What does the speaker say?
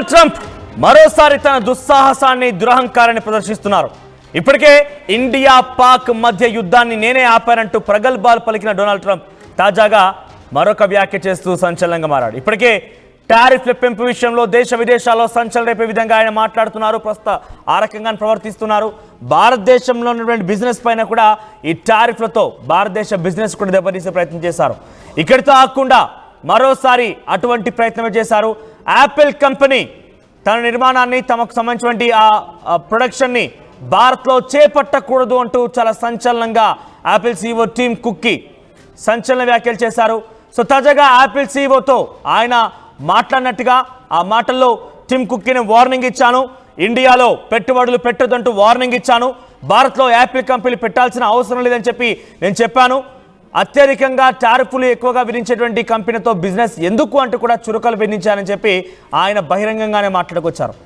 Trump మరోసారి తన దుస్సాహసాన్ని దురహంకారాన్ని ప్రదర్శిస్తున్నారు. ఇప్పటికే ఇండియా పాక్ మధ్య యుద్ధాన్ని నేనే ఆపానంటూ ప్రగల్భాలు పలికిన డొనాల్డ్ ట్రంప్ తాజాగా మరొక వ్యాఖ్య చేస్తూ సంచలనంగా మారాడు. ఇప్పటికే టారిఫ్ల పెంపు విషయంలో దేశ విదేశాల్లో సంచలనం రేపే విధంగా ఆయన మాట్లాడుతున్నారు. ప్రస్తుతం ఆ రకంగా ప్రవర్తిస్తున్నారు. భారతదేశంలో ఉన్నటువంటి బిజినెస్ పైన కూడా ఈ టారిఫ్లతో భారతదేశ బిజినెస్ కూడా దెబ్బతీసే ప్రయత్నం చేశారు. ఇక్కడితో ఆగకుండా మరోసారి అటువంటి ప్రయత్నమే చేశారు. యాపిల్ కంపెనీ తన నిర్మాణాన్ని తమకు సంబంధించినటువంటి ఆ ప్రొడక్షన్ని భారత్లో చేపట్టకూడదు అంటూ చాలా సంచలనంగా యాపిల్ సీఈఓ టిమ్ కుక్కి సంచలన వ్యాఖ్యలు చేశారు. సో తాజాగా యాపిల్ సీఈఓతో ఆయన మాట్లాడినట్టుగా ఆ మాటల్లో టిమ్ కుక్కిని వార్నింగ్ ఇచ్చాను. ఇండియాలో పెట్టుబడులు పెట్టొద్దంటూ వార్నింగ్ ఇచ్చాను. భారత్లో యాపిల్ కంపెనీలు పెట్టాల్సిన అవసరం లేదని చెప్పి నేను చెప్పాను. అత్యధికంగా టారిఫ్లు ఎక్కువగా విధించేటువంటి కంపెనీతో బిజినెస్ ఎందుకు అంటూ కూడా చురకలు విధించారని చెప్పి ఆయన బహిరంగంగానే మాట్లాడుకొచ్చారు.